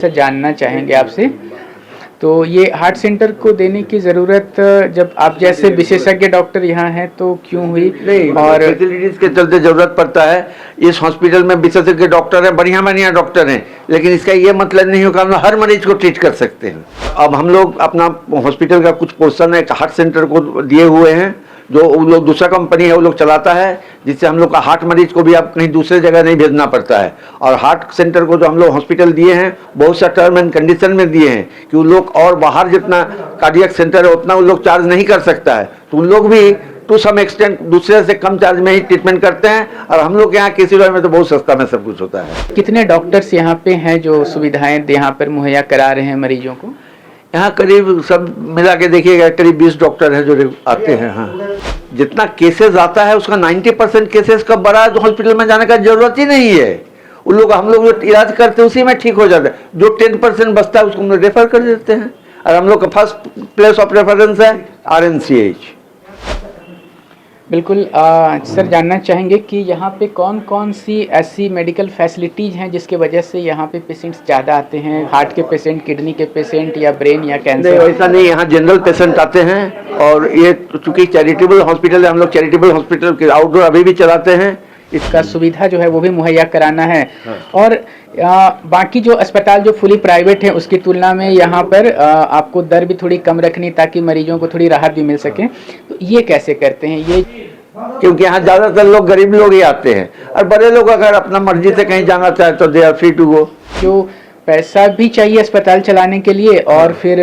Sir जानना चाहेंगे आपसे, तो ये हार्ट सेंटर को देने की ज़रूरत जब आप जैसे विशेषज्ञ डॉक्टर यहाँ हैं तो क्यों हुई? नहीं, और फैसिलिटीज के चलते जरूरत पड़ता है। इस हॉस्पिटल में विशेषज्ञ डॉक्टर हैं, बढ़िया बढ़िया डॉक्टर हैं, लेकिन इसका ये मतलब नहीं होगा हम हर मरीज को ट्रीट कर सकते हैं। अब हम लोग अपना हॉस्पिटल का कुछ पोर्शन एक हार्ट सेंटर को दिए हुए हैं, जो वो लोग दूसरा कंपनी है वो लोग चलाता है, जिससे हम लोग का हार्ट मरीज को भी अब कहीं दूसरे जगह नहीं भेजना पड़ता है। और हार्ट सेंटर को जो हम लोग हॉस्पिटल दिए हैं बहुत सा टर्म एंड कंडीशन में दिए हैं कि उन लोग और बाहर जितना कार्डियक सेंटर है उतना उन लोग चार्ज नहीं कर सकता है, तो उन लोग भी टू सम एक्सटेंट दूसरे से कम चार्ज में ही ट्रीटमेंट करते हैं। और हम लोग यहाँ केसी रॉय में तो बहुत सस्ता में सब कुछ होता है। कितने डॉक्टर्स यहाँ पे हैं जो सुविधाएं यहाँ पर मुहैया करा रहे हैं मरीजों को? यहाँ करीब सब मिला के देखिएगा करीब 20 डॉक्टर हैं जो आते हैं। हाँ, जितना केसेस आता है उसका 90% केसेस का बड़ा हॉस्पिटल में जाने का जरूरत ही नहीं है। उन लोग हम लोग जो इलाज करते हैं उसी में ठीक हो जाता है। जो 10% बचता है उसको हम लोग रेफर कर देते हैं, और हम लोग का फर्स्ट प्लेस ऑफ रेफरेंस है RNCH। बिल्कुल। सर जानना चाहेंगे कि यहाँ पे कौन कौन सी ऐसी मेडिकल फैसिलिटीज़ हैं जिसके वजह से यहाँ पे पेशेंट्स ज़्यादा आते हैं? हार्ट के पेशेंट, किडनी के पेशेंट, या ब्रेन या कैंसर? नहीं, ऐसा नहीं, यहाँ जनरल पेशेंट आते हैं। और ये चूँकि चैरिटेबल हॉस्पिटल है, हम लोग चैरिटेबल हॉस्पिटल के आउटडोर अभी भी चलाते हैं। इसका सुविधा जो है वो भी मुहैया कराना है। हाँ। और बाकी जो अस्पताल जो फुली प्राइवेट है उसकी तुलना में यहाँ पर आपको दर भी थोड़ी कम रखनी ताकि मरीजों को थोड़ी राहत भी मिल सके, तो ये कैसे करते हैं ये? क्योंकि यहाँ ज़्यादातर लोग गरीब लोग ही आते हैं, और बड़े लोग अगर अपना मर्जी से कहीं जाना चाहे तो they are free to go. जो पैसा भी चाहिए अस्पताल चलाने के लिए और फिर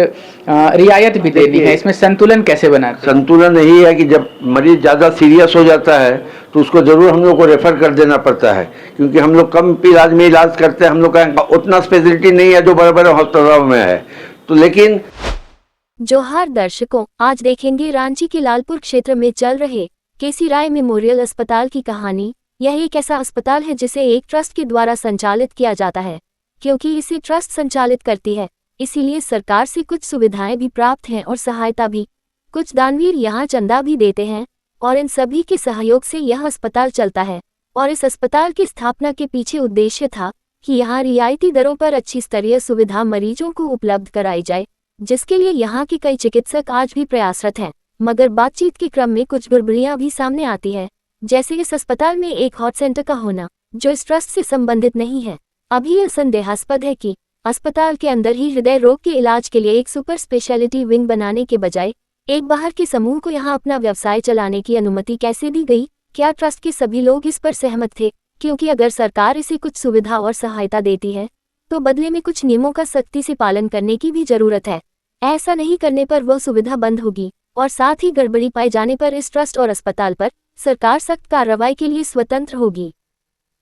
रियायत भी देनी है, इसमें संतुलन कैसे बनाते हैं? संतुलन यही है कि जब मरीज ज़्यादा सीरियस हो जाता है तो उसको ज़रूर हम लोग को रेफर कर देना पड़ता है, क्योंकि हम लोग कम इलाज में इलाज करते हैं। हम लोग का उतना स्पेशलिटी नहीं है जो बड़े बड़े हॉस्पिटलों में है। तो लेकिन जोहार दर्शकों, आज देखेंगे रांची के लालपुर क्षेत्र में चल रहे केसी राय मेमोरियल अस्पताल की कहानी। यह एक ऐसा अस्पताल है जिसे एक ट्रस्ट के द्वारा संचालित किया जाता है। क्योंकि इसे ट्रस्ट संचालित करती है, इसीलिए सरकार से कुछ सुविधाएं भी प्राप्त हैं और सहायता भी। कुछ दानवीर यहाँ चंदा भी देते हैं और इन सभी के सहयोग से यह अस्पताल चलता है। और इस अस्पताल की स्थापना के पीछे उद्देश्य था कि यहाँ रियायती दरों पर अच्छी स्तरीय सुविधा मरीजों को उपलब्ध कराई जाए, जिसके लिए यहाँ के कई चिकित्सक आज भी प्रयासरत हैं। मगर बातचीत के क्रम में कुछ गड़बड़ियां भी सामने आती है, जैसे इस अस्पताल में एक हार्ट सेंटर का होना जो इस ट्रस्ट से संबंधित नहीं है। अभी यह संदेहास्पद है कि अस्पताल के अंदर ही हृदय रोग के इलाज के लिए एक सुपर स्पेशलिटी विंग बनाने के बजाय एक बाहर के समूह को यहाँ अपना व्यवसाय चलाने की अनुमति कैसे दी गई? क्या ट्रस्ट के सभी लोग इस पर सहमत थे? क्योंकि अगर सरकार इसे कुछ सुविधा और सहायता देती है तो बदले में कुछ नियमों का सख्ती से पालन करने की भी जरूरत है। ऐसा नहीं करने पर वह सुविधा बंद होगी और साथ ही गड़बड़ी पाए जाने पर इस ट्रस्ट और अस्पताल पर सरकार सख्त कार्रवाई के लिए स्वतंत्र होगी।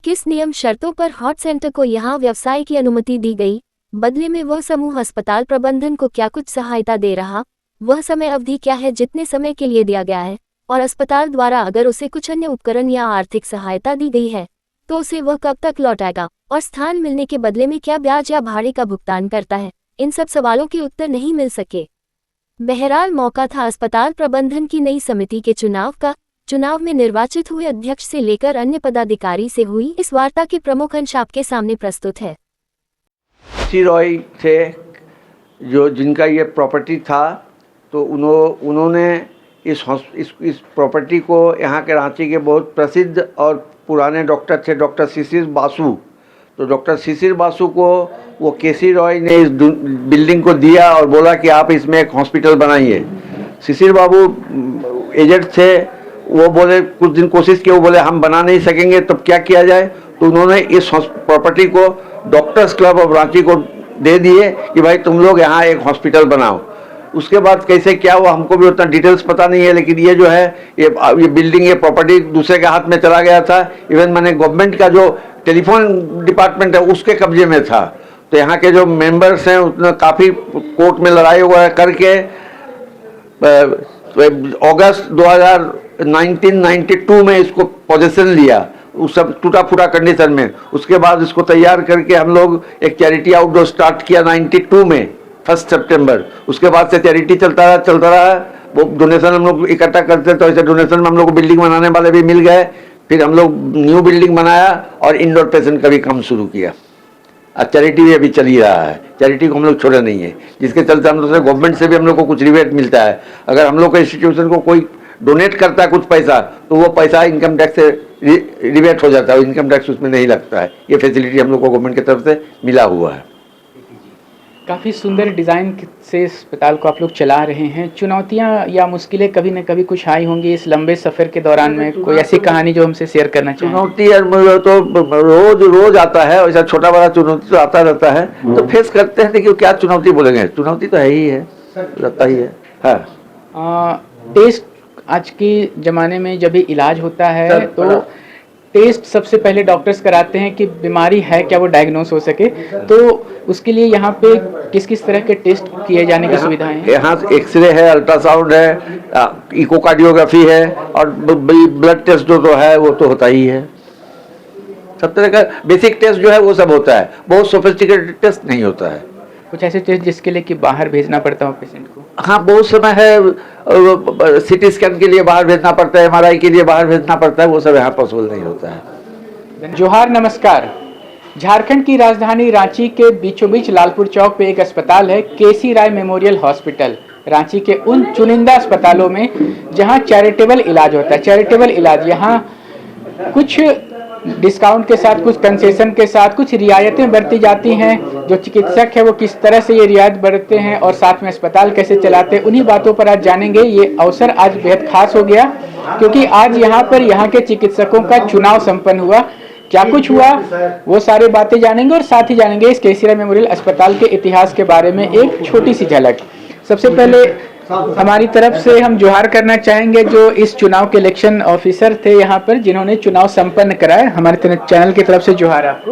किस नियम शर्तों पर हार्ट सेंटर को यहाँ व्यवसाय की अनुमति दी गई? बदले में वह समूह अस्पताल प्रबंधन को क्या कुछ सहायता दे रहा? वह समय अवधि क्या है जितने समय के लिए दिया गया है? और अस्पताल द्वारा अगर उसे कुछ अन्य उपकरण या आर्थिक सहायता दी गई है तो उसे वह कब तक लौटाएगा? और स्थान मिलने के बदले में क्या ब्याज या भाड़े का भुगतान करता है? इन सब सवालों के उत्तर नहीं मिल सके। बहरहाल मौका था अस्पताल प्रबंधन की नई समिति के चुनाव का। चुनाव में निर्वाचित हुए अध्यक्ष से लेकर अन्य पदाधिकारी से हुई इस वार्ता के प्रमुख अंश आपके सामने प्रस्तुत है। केसी रॉय थे जो जिनका ये प्रॉपर्टी था, तो उन्होंने इस प्रॉपर्टी को यहाँ के रांची के बहुत प्रसिद्ध और पुराने डॉक्टर थे, डॉक्टर शिशिर बासु। तो डॉक्टर शिशिर बासु को वो केसी रॉय ने इस बिल्डिंग को दिया और बोला कि आप इसमें एक हॉस्पिटल बनाइए। शिशिर बाबू एजेंट थे, वो बोले कुछ दिन कोशिश की, वो बोले हम बना नहीं सकेंगे, तब क्या किया जाए? तो उन्होंने इस प्रॉपर्टी को डॉक्टर्स क्लब ऑफ रांची को दे दिए कि भाई तुम लोग यहाँ एक हॉस्पिटल बनाओ। उसके बाद कैसे क्या हुआ हमको भी उतना डिटेल्स पता नहीं है, लेकिन ये जो है ये बिल्डिंग, ये प्रॉपर्टी दूसरे के हाथ में चला गया था। इवन मैंने गवर्नमेंट का जो टेलीफोन डिपार्टमेंट है उसके कब्जे में था। तो यहाँ के जो मेंबर्स हैं उसने काफ़ी कोर्ट में लड़ाई हुआ करके अगस्त 1992 में इसको पोजीशन लिया, उस सब टूटा फूटा कंडीशन में। उसके बाद इसको तैयार करके हम लोग एक चैरिटी आउटडोर स्टार्ट किया 92 में 1 सितंबर। उसके बाद से चैरिटी चलता रहा। वो डोनेशन हम लोग इकट्ठा करते, तो ऐसे डोनेशन में हम लोग को बिल्डिंग बनाने वाले भी मिल गए। फिर हम लोग न्यू बिल्डिंग बनाया और इंडोर पेशेंट का भी काम शुरू किया। चैरिटी भी अभी चल ही रहा है, चैरिटी को हम लोग छोड़ा नहीं है, जिसके चलते हम लोग से गवर्नमेंट से भी हम लोग को कुछ रिबेट मिलता है। अगर हम लोग को इंस्टीट्यूशन को कोई डोनेट करता है कुछ पैसा, तो वो पैसा इनकम टैक्स से रिबेट हो जाता है, इनकम टैक्स उसमें नहीं लगता है। ये फैसिलिटी हम लोग को गवर्नमेंट की तरफ से मिला हुआ है। काफ़ी सुंदर डिज़ाइन से अस्पताल को आप लोग चला रहे हैं। चुनौतियां या मुश्किलें कभी न कभी कुछ आई होंगी इस लंबे सफ़र के दौरान में, कोई ऐसी कहानी जो हमसे शेयर करना चाहें? चुनौती तो रोज आता है, ऐसा छोटा बड़ा चुनौती तो आता रहता है, तो फेस करते हैं। देखिए क्या चुनौती बोलेंगे, चुनौती तो है ही है, रहता ही है। हाँ, टेस्ट आज के ज़माने में जब भी इलाज होता है तो टेस्ट सबसे पहले डॉक्टर्स कराते हैं कि बीमारी है क्या, वो डायग्नोस हो सके। तो उसके लिए यहाँ पे किस किस तरह के टेस्ट किए जाने की सुविधाएं हैं? यहाँ एक्सरे है, अल्ट्रासाउंड है, इकोकार्डियोग्राफी है, और ब्लड टेस्ट जो तो है वो तो होता ही है। सब तरह का बेसिक टेस्ट जो है वो सब होता है, बहुत सोफिस्टिकेटेड टेस्ट नहीं होता है। कुछ ऐसे टेस्ट जिसके लिए कि बाहर भेजना पड़ता हो पेशेंट को? हाँ, बहुत समय है, सिटी स्कैन के लिए बाहर भेजना पड़ता है, MRI के लिए बाहर भेजना पड़ता है, वो सब यहाँ पॉसिबल नहीं होता है। जोहार, नमस्कार। झारखंड की राजधानी रांची के बीचों बीच लालपुर चौक पे एक अस्पताल है, केसी राय मेमोरियल हॉस्पिटल। रांची के उन चुनिंदा अस्पतालों में जहां चैरिटेबल इलाज होता है। चैरिटेबल इलाज यहाँ कुछ डिस्काउंट के साथ, कुछ कंसेशन के साथ, कुछ रियायतें बरती जाती हैं। जो चिकित्सक है वो किस तरह से ये रियायत बरतते हैं और साथ में अस्पताल कैसे चलाते हैं, उन्हीं बातों पर आज जानेंगे। ये अवसर आज बेहद खास हो गया क्योंकि आज यहाँ पर यहाँ के चिकित्सकों का चुनाव संपन्न हुआ। क्या कुछ हुआ वो सारी बातें जानेंगे और साथ ही जानेंगे इस केसी राय मेमोरियल अस्पताल के इतिहास के बारे में एक छोटी सी झलक। सबसे पहले हमारी तरफ से हम जोहार करना चाहेंगे जो इस चुनाव के इलेक्शन ऑफिसर थे यहाँ पर, जिन्होंने चुनाव संपन्न कराया। हमारे चैनल की तरफ से जोहार आपको।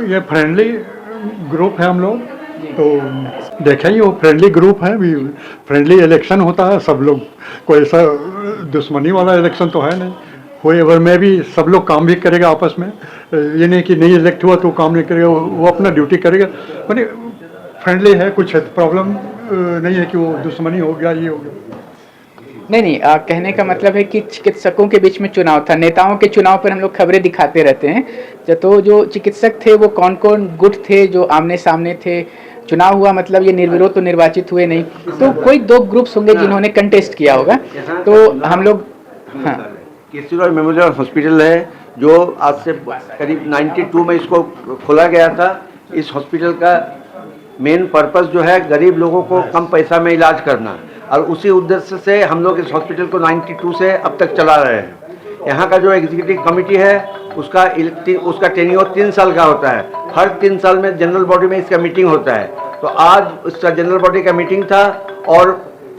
ये फ्रेंडली ग्रुप है हम लोग, तो देखा ही वो फ्रेंडली ग्रुप है, भी फ्रेंडली इलेक्शन होता है। सब लोग कोई ऐसा दुश्मनी वाला इलेक्शन तो है नहीं। कोई एवर में भी सब लोग काम भी करेगा आपस में, ये नहीं कि नहीं इलेक्ट हुआ तो काम नहीं करेगा, वो अपना ड्यूटी करेगा। माने फ्रेंडली है, कुछ प्रॉब्लम नहीं है कि वो दुश्मनी हो गया, ये हो गया। नहीं, कहने का मतलब है कि चिकित्सकों के बीच में चुनाव था। नेताओं के चुनाव पर हम लोग खबरें दिखाते रहते हैं, तो जो चिकित्सक थे वो कौन कौन गुट थे जो आमने सामने थे? चुनाव हुआ मतलब ये निर्विरोध तो निर्वाचित हुए नहीं, तो कोई दो ग्रुप्स होंगे जिन्होंने कंटेस्ट किया होगा। तो हम लोग, हाँ, केसी राय मेमोरियल हॉस्पिटल है जो आज से करीब 92 में इसको खोला गया था। इस हॉस्पिटल का मेन पर्पस जो है गरीब लोगों को कम पैसा में इलाज करना, और उसी उद्देश्य से हम लोग इस हॉस्पिटल को 92 से अब तक चला रहे हैं। यहाँ का जो एग्जीक्यूटिव कमेटी है उसका टेन्योर 3 साल का होता है। हर 3 साल में जनरल बॉडी में इसका मीटिंग होता है। तो आज उसका जनरल बॉडी का मीटिंग था और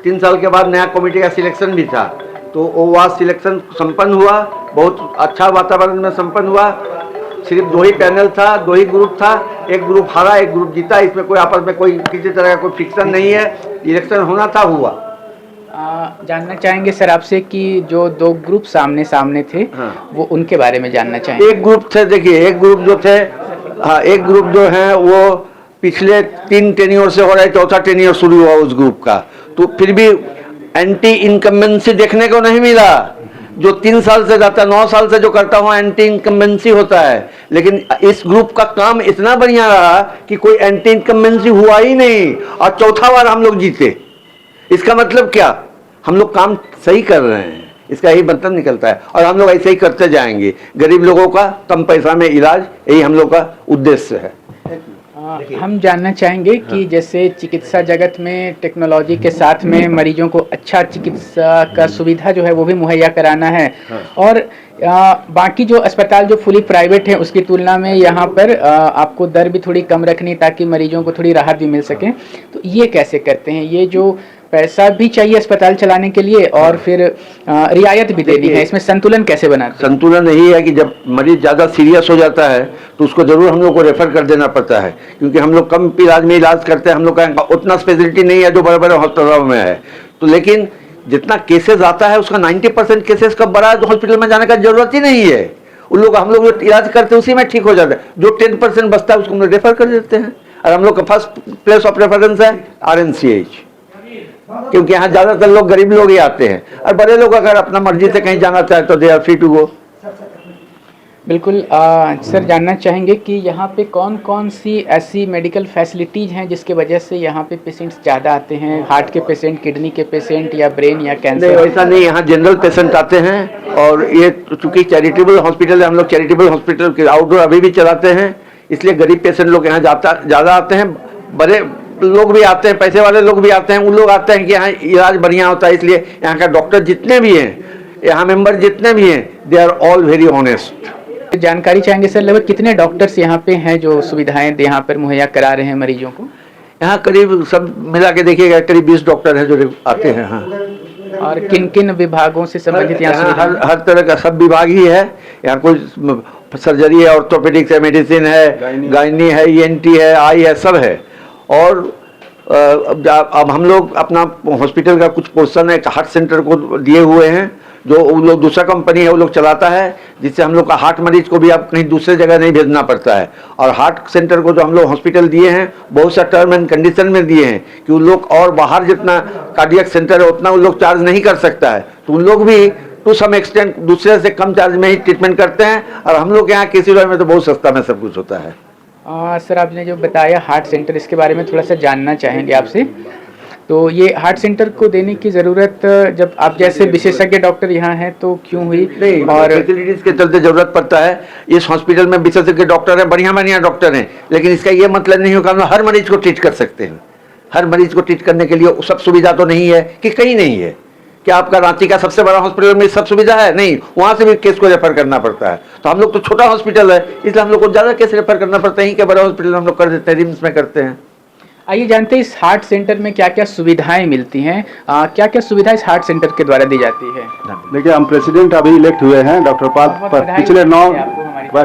3 साल के बाद नया कमेटी का सिलेक्शन भी था। तो वो वहाँ सिलेक्शन संपन्न हुआ, बहुत अच्छा वातावरण में संपन्न हुआ। सिर्फ 2 ही पैनल था, 2 ही ग्रुप था, एक ग्रुप हारा एक ग्रुप जीता। इसमें कोई आपस में कोई किसी तरह का कोई फिक्सन नहीं है। इलेक्शन होना था, हुआ। जानना चाहेंगे सर आपसे कि जो 2 ग्रुप सामने सामने थे, हाँ, वो उनके बारे में जानना चाहेंगे। एक ग्रुप थे, देखिए एक ग्रुप जो थे, हाँ, एक ग्रुप जो है वो पिछले 3 टेन्योर से हो रहा है, 4था टेन्योर शुरू हुआ उस ग्रुप का। तो फिर भी एंटी इनकम्बेंसी देखने को नहीं मिला। जो 3 साल से जाता, 9 साल से जो करता हुआ एंटी इनकम्बेंसी होता है, लेकिन इस ग्रुप का काम इतना बढ़िया रहा कि कोई एंटी इनकम्बेंसी हुआ ही नहीं, और चौथा बार हम लोग जीते। इसका मतलब क्या, हम लोग काम सही कर रहे हैं, इसका यही मतलब निकलता है। और हम लोग ऐसे ही करते जाएंगे, गरीब लोगों का कम पैसा में इलाज, यही हम लोग का उद्देश्य है। हम जानना चाहेंगे कि जैसे चिकित्सा जगत में टेक्नोलॉजी के साथ में मरीजों को अच्छा चिकित्सा का सुविधा जो है वो भी मुहैया कराना है, और बाकी जो अस्पताल जो फुली प्राइवेट है उसकी तुलना में यहाँ पर आपको दर भी थोड़ी कम रखनी ताकि मरीजों को थोड़ी राहत भी मिल सके। तो ये कैसे करते हैं? ये जो पैसा भी चाहिए अस्पताल चलाने के लिए और फिर रियायत भी देनी है, इसमें संतुलन कैसे बनाते हैं? संतुलन यही है कि जब मरीज ज़्यादा सीरियस हो जाता है तो उसको ज़रूर हम लोग को रेफर कर देना पड़ता है, क्योंकि हम लोग कम इलाज में इलाज करते हैं। हम लोग का उतना स्पेशलिटी नहीं है जो बड़े बड़े हॉस्पिटलों में है। तो लेकिन जितना केसेस आता है उसका 90% केसेस का बड़ा हॉस्पिटल में जाने का जरूरत ही नहीं है। उन लोग हम लोग जो इलाज करते हैं उसी में ठीक हो जाता है। जो 10% बचता है उसको हम लोग रेफर कर देते हैं, और हम लोग का फर्स्ट प्लेस ऑफ रेफरेंस है RNCH, क्योंकि यहाँ ज़्यादातर लोग गरीब लोग ही आते हैं, और बड़े लोग अगर अपना मर्जी से कहीं जाना चाहे तो they are free to go. बिल्कुल सर जानना चाहेंगे कि यहाँ पे कौन कौन सी ऐसी मेडिकल फैसिलिटीज़ हैं जिसके वजह से यहाँ पे पेशेंट्स ज़्यादा आते हैं, हार्ट के पेशेंट, किडनी के पेशेंट या ब्रेन या नहीं, कैंसर? ऐसा नहीं, यहाँ जनरल पेशेंट आते हैं और ये चूंकि चैरिटेबल हॉस्पिटल है, हम लोग चैरिटेबल हॉस्पिटल के आउटडोर अभी भी चलाते हैं, इसलिए गरीब पेशेंट लोग यहाँ ज़्यादा आते हैं। बड़े लोग भी आते हैं, पैसे वाले लोग भी आते हैं, उन लोग आते हैं कि यहाँ इलाज बढ़िया होता है, इसलिए यहाँ का डॉक्टर जितने भी हैं, यहाँ मेंबर जितने भी हैं, they are all very honest. जानकारी चाहेंगे सर, लगभग कितने डॉक्टर्स यहाँ पे हैं जो सुविधाएं यहाँ पर मुहैया करा रहे हैं मरीजों को? यहाँ करीब सब मिला के देखिएगा करीब 20 डॉक्टर हैं जो आते हैं। हाँ, और किन किन विभागों से संबंधित यहाँ सुविधाएं? हर तरह का सब विभाग ही है यहाँ। कोई सर्जरी है, ऑर्थोपेडिक्स है, मेडिसिन है, गायनी है, ENT है, आई है, सब है। और अब हम लोग अपना हॉस्पिटल का कुछ पोर्शन एक हार्ट सेंटर को दिए हुए हैं, जो वो लोग दूसरा कंपनी है वो लोग चलाता है, जिससे हम लोग का हार्ट मरीज को भी अब कहीं दूसरे जगह नहीं भेजना पड़ता है। और हार्ट सेंटर को जो हम लोग हॉस्पिटल दिए हैं, बहुत सा टर्म एंड कंडीशन में दिए हैं कि उन लोग और बाहर जितना कार्डियक सेंटर है उतना उन लोग चार्ज नहीं कर सकता है, तो उन लोग भी टू सम एक्सटेंट दूसरे से कम चार्ज में ही ट्रीटमेंट करते हैं। और हम लोग यहाँ किसी में तो बहुत सस्ता में सब कुछ होता है। सर आपने जो बताया हार्ट सेंटर, इसके बारे में थोड़ा सा जानना चाहेंगे आपसे। तो ये हार्ट सेंटर को देने की ज़रूरत जब आप जैसे विशेषज्ञ डॉक्टर यहाँ हैं तो क्यों हुई? नहीं, और फैसिलिटीज के चलते जरूरत पड़ता है। इस हॉस्पिटल में विशेषज्ञ डॉक्टर हैं, बढ़िया डॉक्टर हैं, लेकिन इसका ये मतलब नहीं होगा हम हर मरीज को ट्रीट कर सकते हैं। हर मरीज को ट्रीट करने के लिए सब सुविधा तो नहीं है कि कहीं नहीं है। क्या आपका रांची का सबसे बड़ा हॉस्पिटल में सब सुविधा है? नहीं, वहाँ से भी केस को रेफर करना पड़ता है। तो हम लोग तो छोटा हॉस्पिटल है, इसलिए हम लोग को ज़्यादा केस रेफर करना पड़ता है। कि बड़ा हॉस्पिटल हम लोग कर देते हैं, रिम्स में करते हैं। आइए जानते हैं इस हार्ट सेंटर में क्या क्या सुविधाएं मिलती हैं, क्या क्या सुविधा इस हार्ट सेंटर के द्वारा दी जाती है? देखिए, हम प्रेसिडेंट अभी इलेक्ट हुए हैं डॉक्टर पाल।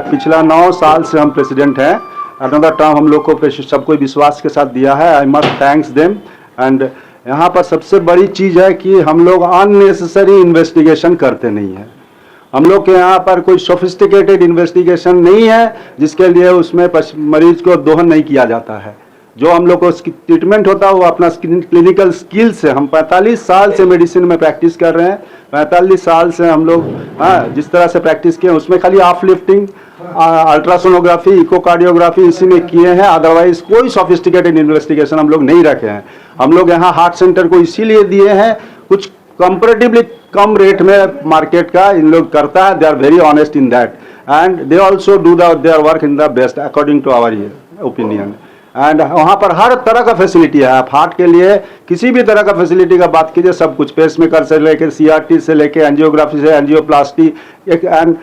पिछला 9 साल से हम प्रेसिडेंट हैं। अनदर टर्म हम लोग को सबको विश्वास के साथ दिया है। I must thanks them. And यहाँ पर सबसे बड़ी चीज़ है कि हम लोग अननेसेसरी इन्वेस्टिगेशन करते नहीं हैं। हम लोग के यहाँ पर कोई सोफिस्टिकेटेड इन्वेस्टिगेशन नहीं है जिसके लिए उसमें मरीज को दोहन नहीं किया जाता है। जो हम लोग को ट्रीटमेंट होता है वो अपना क्लिनिकल स्किल से, हम 45 साल से मेडिसिन में प्रैक्टिस कर रहे हैं। 45 साल से हम लोग जिस तरह से प्रैक्टिस किए उसमें खाली ऑफ लिफ्टिंग, अल्ट्रासोनोग्राफी, इकोकार्डियोग्राफी इसी में किए हैं। अदरवाइज कोई सोफिस्टिकेटेड इन्वेस्टिगेशन हम लोग नहीं रखे हैं। हम लोग यहाँ हार्ट सेंटर को इसीलिए दिए हैं, कुछ कंपेरेटिवली कम रेट में मार्केट का इन लोग करता है। They are very honest in that and they also do their work in the best according to our opinion. And वहाँ पर हर तरह का फैसिलिटी है। आप हार्ट के लिए किसी भी तरह का फैसिलिटी का बात कीजिए, सब कुछ, पेसमेकर से लेकर CRT से लेकर एंजियोग्राफी से एंजियोप्लास्टी, एंड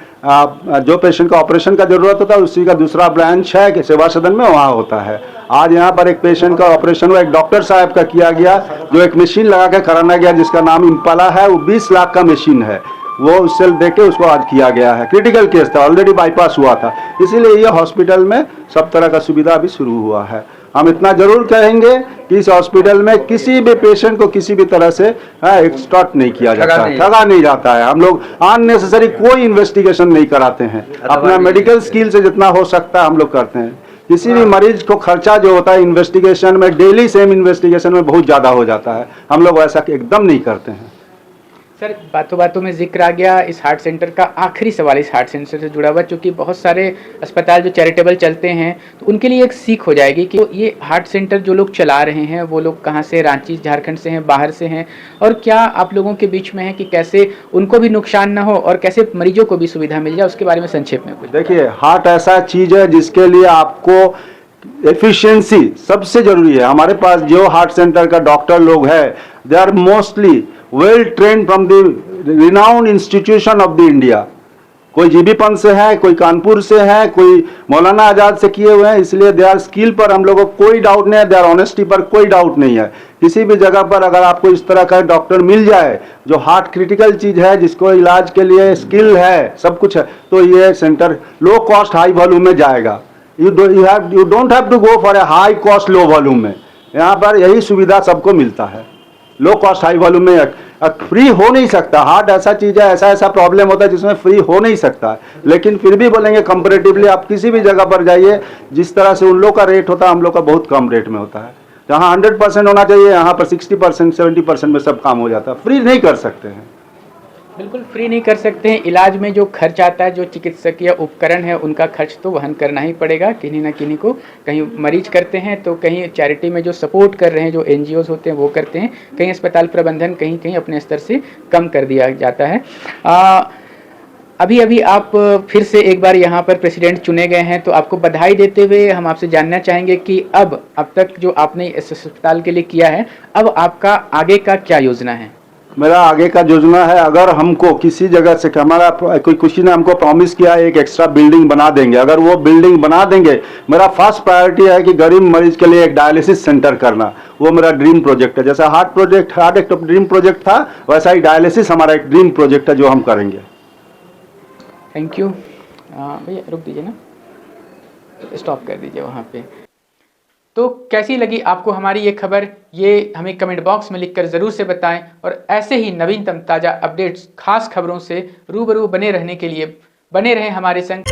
जो पेशेंट का ऑपरेशन का जरूरत होता है उसी का दूसरा ब्रांच है कि सेवा सदन में, वहाँ होता है। आज यहाँ पर एक पेशेंट का ऑपरेशन हुआ, एक डॉक्टर साहब का किया गया, जो एक मशीन लगा के कराना गया जिसका नाम इम्पाला है। वो 20 लाख का मशीन है, वो उससे देके उसको आज किया गया है। क्रिटिकल केस था, ऑलरेडी बाईपास हुआ था, इसीलिए ये हॉस्पिटल में सब तरह का सुविधा अभी शुरू हुआ है। हम इतना जरूर कहेंगे कि इस हॉस्पिटल में किसी भी पेशेंट को किसी भी तरह से एक्सटॉर्ट नहीं किया जाता है, ठगा नहीं जाता है। हम लोग अननेसेसरी कोई इन्वेस्टिगेशन नहीं कराते हैं। अपना मेडिकल स्किल से जितना हो सकता है हम लोग करते हैं। किसी भी मरीज को खर्चा जो होता है इन्वेस्टिगेशन में, डेली सेम इन्वेस्टिगेशन में बहुत ज़्यादा हो जाता है, हम लोग वैसा एकदम नहीं करते हैं। सर बातों बातों में जिक्र आ गया इस हार्ट सेंटर का। आखिरी सवाल इस हार्ट सेंटर से जुड़ा हुआ, क्योंकि बहुत सारे अस्पताल जो चैरिटेबल चलते हैं तो उनके लिए एक सीख हो जाएगी कि ये हार्ट सेंटर जो लोग चला रहे हैं वो लोग कहाँ से, रांची झारखंड से हैं, बाहर से हैं, और क्या आप लोगों के बीच में है कि कैसे उनको भी नुकसान ना हो और कैसे मरीजों को भी सुविधा मिल जाए, उसके बारे में संक्षेप में कुछ। देखिए, हार्ट ऐसा चीज़ है जिसके लिए आपको एफिशिएंसी सबसे जरूरी है। हमारे पास जो हार्ट सेंटर का डॉक्टर लोग है, they are mostly well trained from the renowned institution of the India. कोई जीबी पंत से है, कोई कानपुर से है, कोई मौलाना आजाद से किए हुए हैं, इसलिए दे आर स्किल पर हम लोगों को कोई डाउट नहीं है, दे आर ऑनेस्टी पर कोई डाउट नहीं है। किसी भी जगह पर अगर आपको इस तरह का डॉक्टर मिल जाए जो हार्ट क्रिटिकल चीज़ है, जिसको इलाज के लिए स्किल है, सब कुछ है, तो ये centre low cost high volume में जाएगा। You don't have to go for a high cost low volume में। यहाँ पर यही सुविधा सबको मिलता है। लो कॉस्ट हाई वॉल्यूम में फ्री हो नहीं सकता। हार्ट ऐसा चीज़ है, ऐसा प्रॉब्लम होता है जिसमें फ्री हो नहीं सकता। लेकिन फिर भी बोलेंगे कंपैरेटिवली आप किसी भी जगह पर जाइए, जिस तरह से उन लोग का रेट होता है हम लोग का बहुत कम रेट में होता है। जहाँ 100% होना चाहिए यहाँ पर 60%, 70% में सब काम हो जाता है। फ्री नहीं कर सकते हैं। बिल्कुल फ्री नहीं कर सकते हैं। इलाज में जो खर्च आता है, जो चिकित्सकीय उपकरण है, उनका खर्च तो वहन करना ही पड़ेगा किन्हीं ना किन्हीं को। कहीं मरीज करते हैं तो कहीं चैरिटी में जो सपोर्ट कर रहे हैं, जो NGOs होते हैं वो करते हैं, कहीं अस्पताल प्रबंधन कहीं कहीं अपने स्तर से कम कर दिया जाता है। अभी आप फिर से एक बार यहाँ पर प्रेसिडेंट चुने गए हैं, तो आपको बधाई देते हुए हम आपसे जानना चाहेंगे कि अब तक जो आपने इस अस्पताल के लिए किया है, अब आपका आगे का क्या योजना है? मेरा आगे का योजना है, अगर हमको किसी जगह से हमारा किसी ने हमको प्रॉमिस किया है एक एक्स्ट्रा बिल्डिंग बना देंगे, अगर वो बिल्डिंग बना देंगे, मेरा फर्स्ट प्रायोरिटी है कि गरीब मरीज के लिए एक डायलिसिस सेंटर करना। वो मेरा ड्रीम प्रोजेक्ट है। जैसा हार्ट एक ड्रीम प्रोजेक्ट था, वैसा ही डायलिसिस हमारा एक ड्रीम प्रोजेक्ट है जो हम करेंगे। Thank you. भैया रुक दीजिए ना, स्टॉप कर दीजिए वहाँ पे। तो कैसी लगी आपको हमारी ये खबर, ये हमें कमेंट बॉक्स में लिखकर ज़रूर से बताएं। और ऐसे ही नवीनतम ताज़ा अपडेट्स, खास खबरों से रूबरू बने रहने के लिए बने रहें हमारे संग।